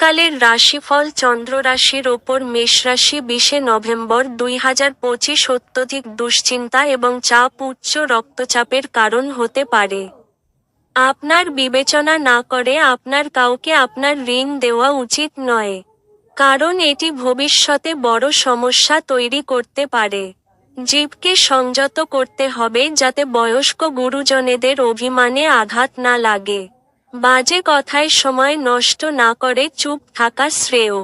আগামীকালের রাশিফল চন্দ্র রাশির ওপর মেষ রাশি 20 নভেম্বর 2025 অত্যধিক দুশ্চিন্তা এবং চাপ উচ্চ রক্তচাপের কারণ হতে পারে। আপনার বিবেচনা না করে আপনার কাউকে আপনার ঋণ দেওয়া উচিত নয়, কারণ এটি ভবিষ্যতে বড় সমস্যা তৈরি করতে পারে। জীবকে সংযত করতে হবে যাতে বয়স্ক গুরুজনেদের অভিমানে আঘাত না লাগে। বাজে কথায় সময় নষ্ট না করে চুপ থাকা শ্রেয়।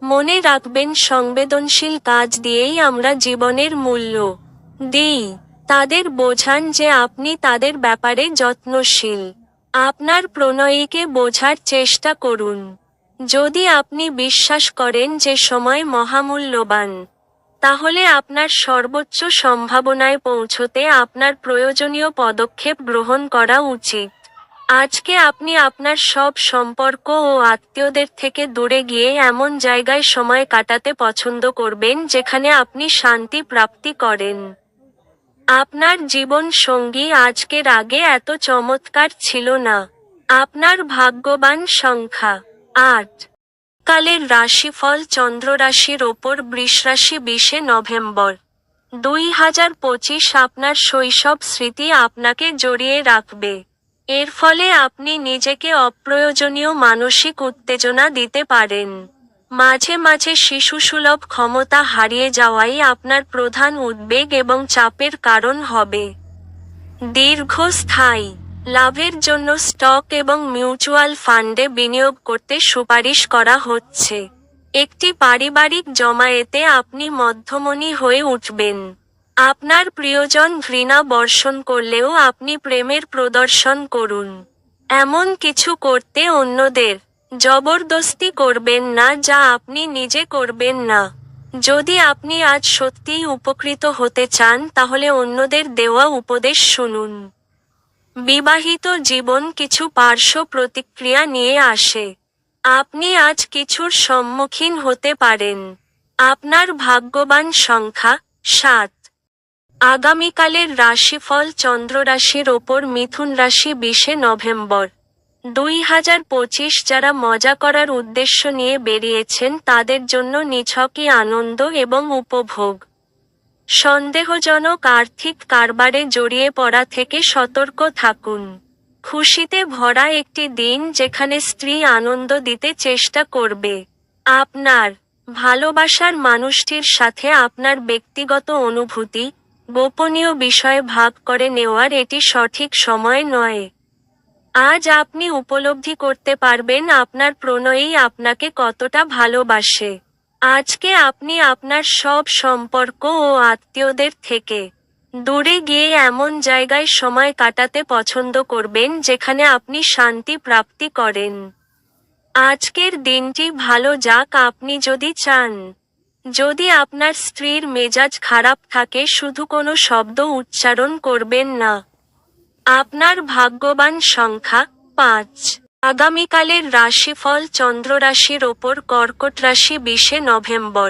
মনে রাখবেন, সংবেদনশীল কাজ দিয়েই আমরা জীবনের মূল্য দিই। তাদের বোঝান যে আপনি তাদের ব্যাপারে যত্নশীল। আপনার প্রণয়ীকে বোঝার চেষ্টা করুন। যদি আপনি বিশ্বাস করেন যে সময় মহামূল্যবান, তাহলে আপনার সর্বোচ্চ সম্ভাবনায় পৌঁছতে আপনার প্রয়োজনীয় পদক্ষেপ গ্রহণ করা উচিত। আজকে আপনি আপনার সব সম্পর্ক ও আত্মীয়দের থেকে দূরে গিয়ে এমন জায়গায় সময় কাটাতে পছন্দ করবেন যেখানে আপনি শান্তি প্রাপ্তি করেন। আপনার জীবন সঙ্গী আজকের আগে এত চমৎকার ছিল না। আপনার ভাগ্যবান সংখ্যা 8। কালের রাশিফল চন্দ্র রাশির ওপর বৃষ রাশি 20 নভেম্বর 2025 আপনার শৈশব স্মৃতি আপনাকে জড়িয়ে রাখবে। এর ফলে আপনি নিজেকে অপ্রয়োজনীয় মানসিক উত্তেজনা দিতে পারেন। মাঝে মাঝে শিশুসুলভ ক্ষমতা হারিয়ে যাওয়াই আপনার প্রধান উদ্বেগ এবং চাপের কারণ হবে। দীর্ঘস্থায়ী লাভের জন্য স্টক এবং মিউচুয়াল ফান্ডে বিনিয়োগ করতে সুপারিশ করা হচ্ছে। একটি পারিবারিক জমায়েতে আপনি মধ্যমণি হয়ে উঠবেন। আপনার প্রিয়জন ঘৃণা বর্ষণ করলেও আপনি প্রেমের প্রদর্শন করুন। এমন কিছু করতে অন্যদের জবরদস্তি করবেন না যা আপনি নিজে করবেন না। যদি আপনি আজ সত্যিই উপকৃত হতে চান তাহলে অন্যদের দেওয়া উপদেশ শুনুন। বিবাহিত জীবন কিছু পার্শ্ব প্রতিক্রিয়া নিয়ে আসে। আপনি আজ কিছুর সম্মুখীন হতে পারেন। আপনার ভাগ্যবান সংখ্যা 7। আগামীকালের রাশিফল চন্দ্র রাশির ওপর মিথুন রাশি 20 নভেম্বর 2025 যারা মজা করার উদ্দেশ্য নিয়ে বেরিয়েছেন তাদের জন্য নিছকই আনন্দ এবং উপভোগ। সন্দেহজনক আর্থিক কারবারে জড়িয়ে পড়া থেকে সতর্ক থাকুন। খুশিতে ভরা একটি দিন যেখানে স্ত্রী আনন্দ দিতে চেষ্টা করবে। আপনার ভালোবাসার মানুষটির সাথে আপনার ব্যক্তিগত অনুভূতি, গোপনীয় বিষয় ভাগ করে নেওয়ার এটি সঠিক সময় নয়। আজ আপনি উপলব্ধি করতে পারবেন আপনার প্রণয়ী আপনাকে কতটা ভালোবাসে। আজকে আপনি আপনার সব সম্পর্ক ও আত্মীয়দের থেকে দূরে গিয়ে এমন জায়গায় সময় কাটাতে পছন্দ করবেন যেখানে আপনি শান্তি প্রাপ্তি করেন। আজকের দিনটি ভালো যাক আপনি যদি চান। যদি আপনার স্ত্রীর মেজাজ খারাপ থাকে শুধু কোনো শব্দ উচ্চারণ করবেন না। আপনার ভাগ্যবান সংখ্যা 5। আগামীকালের রাশিফল চন্দ্র রাশির ওপর কর্কট রাশি 20 নভেম্বর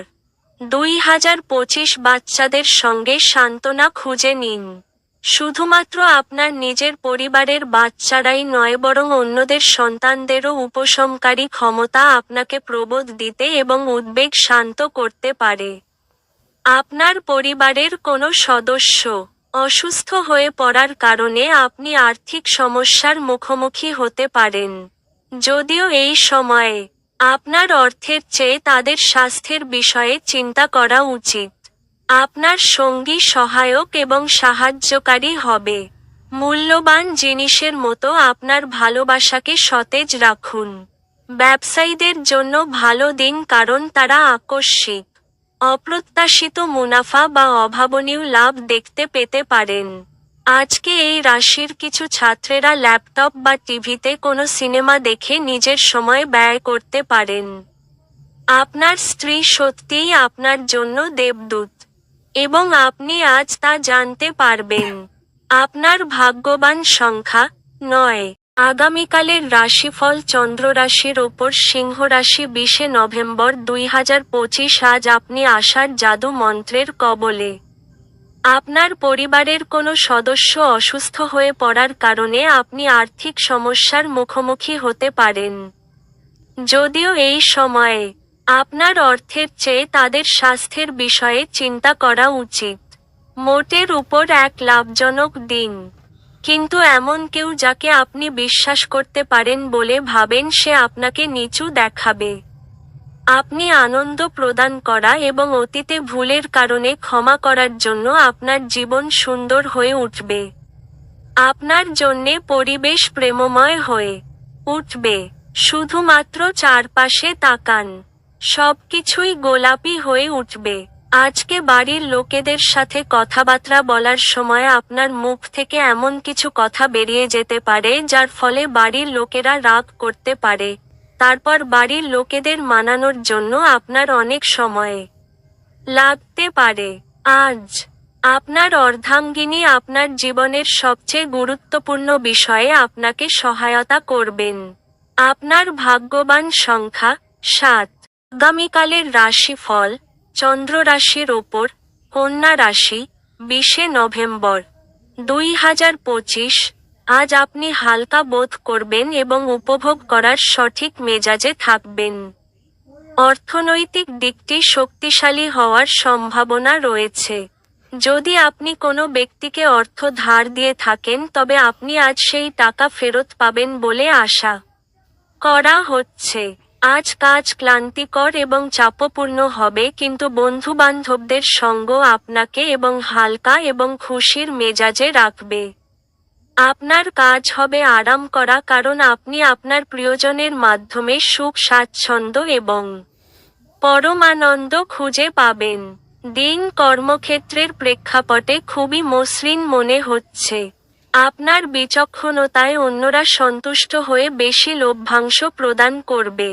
2025 বাচ্চাদের সঙ্গে সান্ত্বনা খুঁজে নিন। শুধুমাত্র আপনার নিজের পরিবারের বাচ্চারাই নয় বরং অন্যদের সন্তানদেরও উপশমকারী ক্ষমতা আপনাকে প্রবোধ দিতে এবং উদ্বেগ শান্ত করতে পারে। আপনার পরিবারের কোনো সদস্য অসুস্থ হয়ে পড়ার কারণে আপনি আর্থিক সমস্যার মুখোমুখি হতে পারেন। যদিও এই সময়ে আপনার অর্থের চেয়ে তাদের স্বাস্থ্যের বিষয়ে চিন্তা করা উচিত। আপনার সঙ্গী সহায়ক এবং সাহায্যকারী হবে। মূল্যবান জিনিসের মতো আপনার ভালোবাসাকে সতেজ রাখুন। ব্যবসায়ীদের জন্য ভালো দিন কারণ তারা আকস্মিক, অপ্রত্যাশিত মুনাফা বা অভাবনীয় লাভ দেখতে পেতে পারেন। আজকে এই রাশির কিছু ছাত্রেরা ল্যাপটপ বা টিভিতে কোনো সিনেমা দেখে নিজের সময় ব্যয় করতে পারেন। আপনার স্ত্রী সত্যিই আপনার জন্য দেবদূত, এবং আপনি আজ তা জানতে পারবেন। আপনার ভাগ্যবান সংখ্যা 9। আগামীকালের রাশিফল চন্দ্র রাশির ওপর সিংহ রাশি 20 নভেম্বর 2025 আজ আপনি আশার জাদু মন্ত্রের কবলে। আপনার পরিবারের কোনো সদস্য অসুস্থ হয়ে পড়ার কারণে আপনি আর্থিক সমস্যার মুখোমুখি হতে পারেন। যদিও এই সময়ে আপনার অর্থের চেয়ে তাদের স্বাস্থ্যের বিষয়ে চিন্তা করা উচিত। মোটের উপর এক লাভজনক দিন। কিন্তু এমন কেউ যাকে আপনি বিশ্বাস করতে পারেন বলে ভাবেন সে আপনাকে নিচু দেখাবে। আপনি আনন্দ প্রদান করা এবং অতীতে ভুলের কারণে ক্ষমা করার জন্য আপনার জীবন সুন্দর হয়ে উঠবে। আপনার জন্যে পরিবেশ প্রেমময় হয়ে উঠবে। শুধুমাত্র চারপাশে তাকান। সবকিছুই গোলাপি হয়ে উঠবে। আজকে বাড়ির লোকেদের সাথে কথাবার্তা বলার সময় আপনার মুখ থেকে এমন কিছু কথা বেরিয়ে যেতে পারে যার ফলে বাড়ির লোকেরা রাগ করতে পারে। তারপর বাড়ির লোকেদের মানানোর জন্য আপনার অনেক সময় লাগতে পারে। আজ আপনার অর্ধাঙ্গিনী আপনার জীবনের সবচেয়ে গুরুত্বপূর্ণ বিষয়ে আপনাকে সহায়তা করবেন। আপনার ভাগ্যবান সংখ্যা 7। আগামীকালের রাশিফল। চন্দ্র রাশির ওপর, কন্যা রাশি, 20 নভেম্বর 2025। আজ আপনি হালকা বোধ করবেন এবং উপভোগ করার সঠিক মেজাজে থাকবেন। অর্থনৈতিক দিকটি শক্তিশালী হওয়ার সম্ভাবনা রয়েছে। যদি আপনি কোনো ব্যক্তিকে অর্থ ধার দিয়ে থাকেন তবে আপনি আজ সেই টাকা ফেরত পাবেন বলে আশা করা হচ্ছে। আজ কাজ ক্লান্তিকর এবং চাপপূর্ণ হবে কিন্তু বন্ধুবান্ধবদের সঙ্গ আপনাকে এবং হালকা এবং খুশির মেজাজে রাখবে। আপনার কাজ হবে আরাম করা কারণ আপনি আপনার প্রিয়জনের মাধ্যমে সুখ স্বাচ্ছন্দ্য এবং পরমানন্দ খুঁজে পাবেন। দিন কর্মক্ষেত্রের প্রেক্ষাপটে খুবই মসৃণ মনে হচ্ছে। আপনার বিচক্ষণতায় অন্যরা সন্তুষ্ট হয়ে বেশি লভ্যাংশ প্রদান করবে।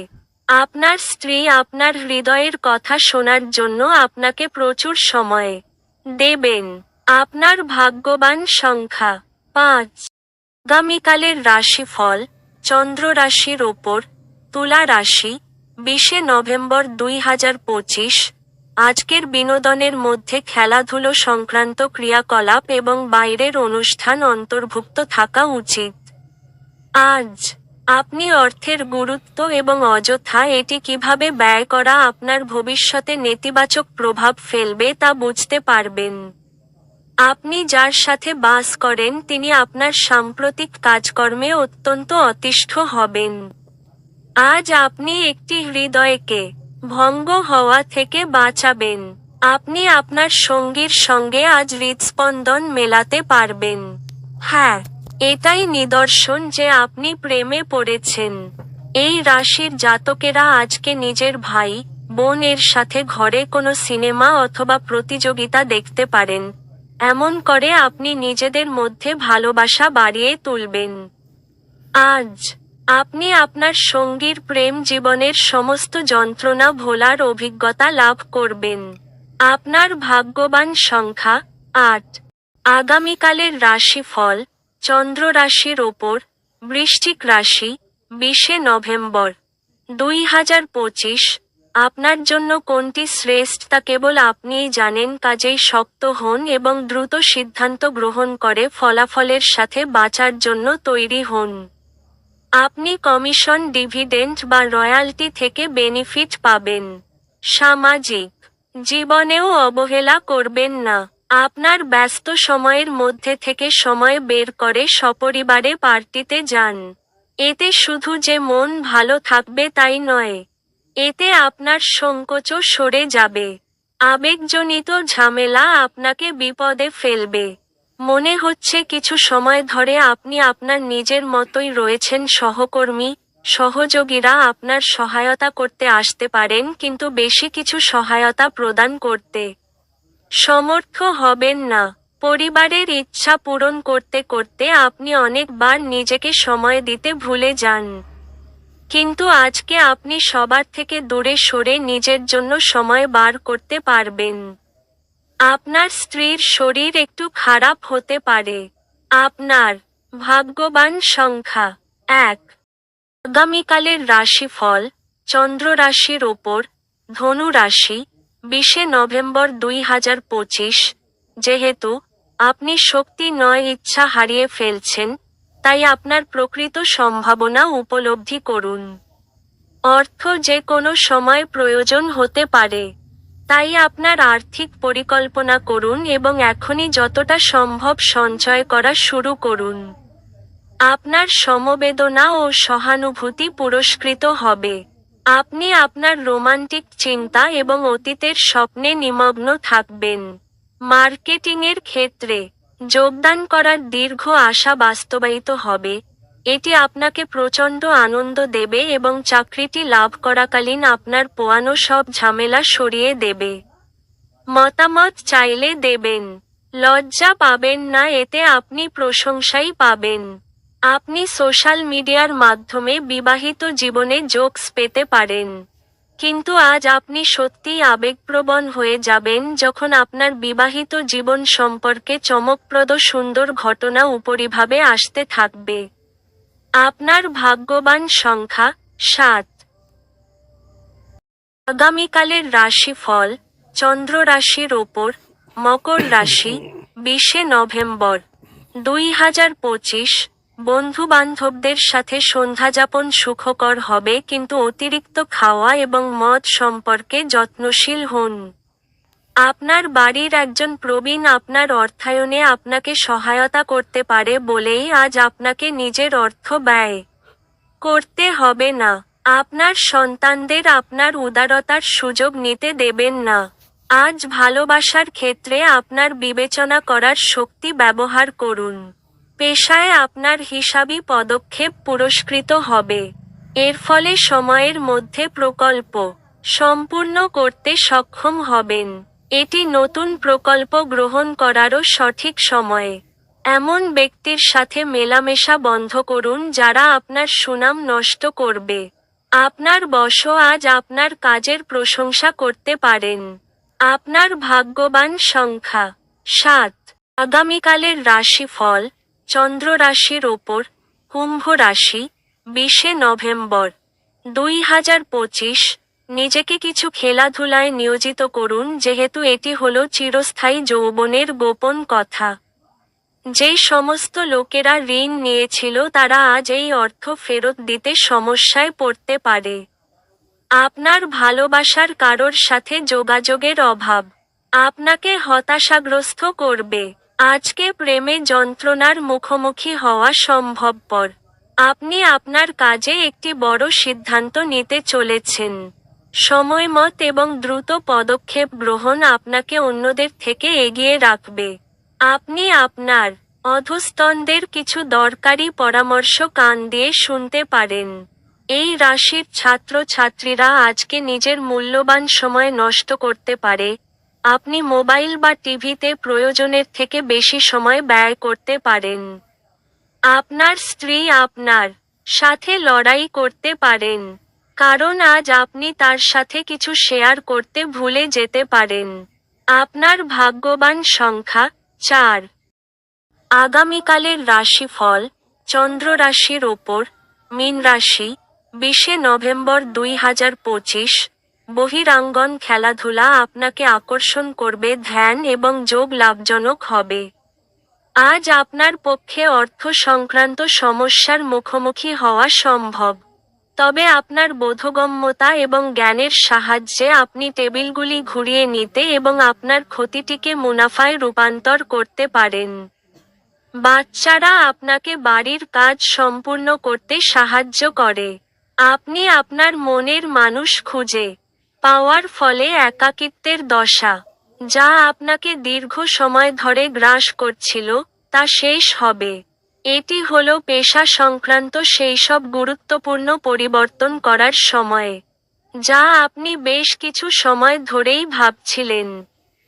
আপনার স্ত্রী আপনার হৃদয়ের কথা শোনার জন্য আপনাকে প্রচুর সময় দেবেন। আপনার ভাগ্যবান সংখ্যা 5। আগামীকালের রাশিফল। চন্দ্র রাশির ওপর, তুলা রাশি, 20 নভেম্বর 2025। আজকের বিনোদনের মধ্যে খেলাধুলো সংক্রান্ত ক্রিয়াকলাপ এবং বাইরের অনুষ্ঠান অন্তর্ভুক্ত থাকা উচিত। আজ আপনি অর্থের গুরুত্ব এবং অযথা এটি কিভাবে ব্যয় করা আপনার ভবিষ্যতে নেতিবাচক প্রভাব ফেলবে তা বুঝতে পারবেন। আপনি যার সাথে বাস করেন তিনি আপনার সাম্প্রতিক কাজকর্মে অত্যন্ত অতিষ্ঠ হবেন। আজ আপনি একটি হৃদয়কে ভঙ্গ হওয়া থেকে বাঁচাবেন। আপনি আপনার সঙ্গীর সঙ্গে আজ হৃদস্পন্দন মেলাতে পারবেন। হ্যাঁ, এটাই নিদর্শন যে আপনি প্রেমে পড়েছেন। এই রাশির জাতকেরা আজকে নিজের ভাই, বোন এর সাথে ঘরে কোনো সিনেমা অথবা প্রতিযোগিতা দেখতে পারেন। এমন করে আপনি নিজেদের মধ্যে ভালোবাসা বাড়িয়ে তুলবেন। আজ আপনি আপনার সঙ্গীর প্রেম জীবনের সমস্ত যন্ত্রণা ভোলার অভিজ্ঞতা লাভ করবেন। আপনার ভাগ্যবান সংখ্যা 8। আগামীকালের রাশিফল। চন্দ্র রাশির ওপর, বৃশ্চিক রাশি, 20 নভেম্বর 2025। আপনার জন্য কোনটি শ্রেষ্ঠ তা কেবল আপনিই জানেন। কাজেই শক্ত হন এবং দ্রুত সিদ্ধান্ত গ্রহণ করে ফলাফলের সাথে বাঁচার জন্য তৈরি হন। আপনি কমিশন, ডিভিডেন্ড বা রয়্যালটি থেকে বেনিফিট পাবেন। সামাজিক জীবনেও অবহেলা করবেন না। আপনার ব্যস্ত সময়ের মধ্যে থেকে সময় বের করে সপরিবারে পার্টিতে যান। এতে শুধু যে মন ভালো থাকবে তাই নয়, এতে আপনার সংকোচও সরে যাবে। আবেগজনিত ঝামেলা আপনাকে বিপদে ফেলবে। মনে হচ্ছে কিছু সময় ধরে আপনি আপনার নিজের মতোই রয়েছেন। সহকর্মী, সহযোগীরা আপনার সহায়তা করতে আসতে পারেন কিন্তু বেশি কিছু সহায়তা প্রদান করতে সমর্থ হবেন না। পরিবারের ইচ্ছা পূরণ করতে করতে আপনি অনেকবার নিজেকে সময় দিতে ভুলে যান। কিন্তু আজকে আপনি সবার থেকে দূরে সরে নিজের জন্য সময় বার করতে পারবেন। আপনার স্ত্রীর শরীর একটু খারাপ হতে পারে। আপনার ভাগ্যবান সংখ্যা 1। আগামীকালের রাশিফল। চন্দ্র রাশির ওপর, ধনু রাশি, 20 নভেম্বর 2025। যেহেতু আপনি শক্তি নয় ইচ্ছা হারিয়ে ফেলছেন, তাই আপনার প্রকৃত সম্ভাবনা উপলব্ধি করুন। অর্থ যে কোনো সময় প্রয়োজন হতে পারে। তাই আপনার আর্থিক পরিকল্পনা করুন এবং এখনই যতটা সম্ভব সঞ্চয় করা শুরু করুন। আপনার সমবেদনা ও সহানুভূতি পুরস্কৃত হবে। আপনি আপনার রোমান্টিক চিন্তা এবং অতীতের স্বপ্নে নিমগ্ন থাকবেন। মার্কেটিংয়ের ক্ষেত্রে যোগদান করার দীর্ঘ আশা বাস্তবায়িত হবে। এটি আপনাকে প্রচণ্ড আনন্দ দেবে এবং চাকরিটি লাভ করাকালীন আপনার পোয়ানো সব ঝামেলা সরিয়ে দেবে। মতামত চাইলে দেবেন। লজ্জা পাবেন না, এতে আপনি প্রশংসাই পাবেন। আপনি সোশ্যাল মিডিয়ার মাধ্যমে বিবাহিত জীবনে জোকস পেতে পারেন। কিন্তু আজ আপনি সত্যিই আবেগপ্রবণ হয়ে যাবেন যখন আপনার বিবাহিত জীবন সম্পর্কে চমকপ্রদ সুন্দর ঘটনা উপরিভাবে আসতে থাকবে। আপনার ভাগ্যবান সংখ্যা 7। আগামীকালের রাশিফল। চন্দ্র রাশির ওপর, মকর রাশি, 20 নভেম্বর 2025। বন্ধুবান্ধবদের সাথে সন্ধ্যাযাপন সুখকর হবে, কিন্তু অতিরিক্ত খাওয়া এবং মদ সম্পর্কে যত্নশীল হন। আপনার বাড়ির একজন প্রবীণ আপনার অর্থায়নে আপনাকে সহায়তা করতে পারে বলেই আজ আপনাকে নিজের অর্থ ব্যয় করতে হবে না। আপনার সন্তানদের আপনার উদারতার সুযোগ নিতে দেবেন না। আজ ভালোবাসার ক্ষেত্রে আপনার বিবেচনা করার শক্তি ব্যবহার করুন। পেশায় আপনার হিসাবি পদক্ষেপ পুরস্কৃত হবে। এর ফলে সময়ের মধ্যে প্রকল্প সম্পূর্ণ করতে সক্ষম হবেন। এটি নতুন প্রকল্প গ্রহণ করারও সঠিক সময়। এমন ব্যক্তির সাথে মেলামেশা বন্ধ করুন যারা আপনার সুনাম নষ্ট করবে। আপনার বস আজ আপনার কাজের প্রশংসা করতে পারেন। আপনার ভাগ্যবান সংখ্যা 7। আগামীকালের রাশিফল। চন্দ্র রাশির ওপর, কুম্ভ রাশি, 20 নভেম্বর 2025। নিজেকে কিছু খেলাধুলায় নিয়োজিত করুন, যেহেতু এটি হলো চিরস্থায়ী যৌবনের গোপন কথা। যে সমস্ত লোকেরা ঋণ নিয়েছিল তারা আজ এই অর্থ ফেরত দিতে সমস্যায় পড়তে পারে। আপনার ভালোবাসার কারোর সাথে যোগাযোগের অভাব আপনাকে হতাশাগ্রস্ত করবে। আজকে প্রেমে যন্ত্রণার মুখোমুখি হওয়া সম্ভবপর। আপনি আপনার কাজে একটি বড় সিদ্ধান্ত নিতে চলেছেন। সময়মত এবং দ্রুত পদক্ষেপ গ্রহণ আপনাকে অন্যদের থেকে এগিয়ে রাখবে। আপনি আপনার অধস্তনদের কিছু দরকারি পরামর্শ কান দিয়ে শুনতে পারেন। এই রাশির ছাত্রছাত্রীরা আজকে নিজের মূল্যবান সময় নষ্ট করতে পারে। আপনি মোবাইল বা টিভিতে প্রয়োজনের থেকে বেশি সময় ব্যয় করতে পারেন। আপনার স্ত্রী আপনার সাথে লড়াই করতে পারেন, কারণ আজ আপনি তার সাথে কিছু শেয়ার করতে ভুলে যেতে পারেন। আপনার ভাগ্যবান সংখ্যা 4। আগামীকালের রাশিফল। চন্দ্র রাশির ওপর, মীন রাশি, 20 নভেম্বর 2025। বহিরাঙ্গন খেলাধুলা আপনাকে আকর্ষণ করবে, ধ্যান এবং যোগ লাভজনক হবে। আজ আপনার পক্ষে অর্থ সংক্রান্ত সমস্যার মুখোমুখি হওয়া সম্ভব। তবে আপনার বোধগম্যতা এবং জ্ঞানের সাহায্যে আপনি টেবিলগুলি ঘুরিয়ে নিতে এবং আপনার ক্ষতিটিকে মুনাফায় রূপান্তর করতে পারেন। বাচ্চারা আপনাকে বাড়ির কাজ সম্পূর্ণ করতে সাহায্য করে। আপনি আপনার মনের মানুষ খুঁজে পাওয়ার ফলে একাকিত্বের দশা, যা আপনাকে দীর্ঘ সময় ধরে গ্রাস করছিল, তা শেষ হবে। এটি হলো পেশা সংক্রান্ত সেই সব গুরুত্বপূর্ণ পরিবর্তন করার সময়, যা আপনি বেশ কিছু সময় ধরেই ভাবছিলেন।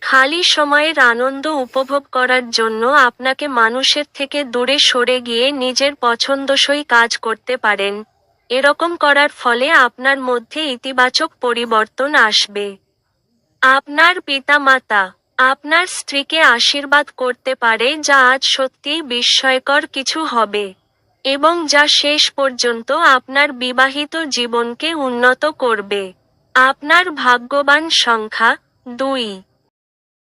খালি সময়ের আনন্দ উপভোগ করার জন্য আপনাকে মানুষের থেকে দূরে সরে গিয়ে নিজের পছন্দসই কাজ করতে পারেন। এরকম করার ফলে আপনার মধ্যে ইতিবাচক পরিবর্তন আসবে। আপনার পিতামাতা আপনার স্ত্রীকে আশীর্বাদ করতে পারে, যা আজ সত্যিই বিস্ময়কর কিছু হবে, এবং যা শেষ পর্যন্ত আপনার বিবাহিত জীবনকে উন্নত করবে। আপনার ভাগ্যবান সংখ্যা 2।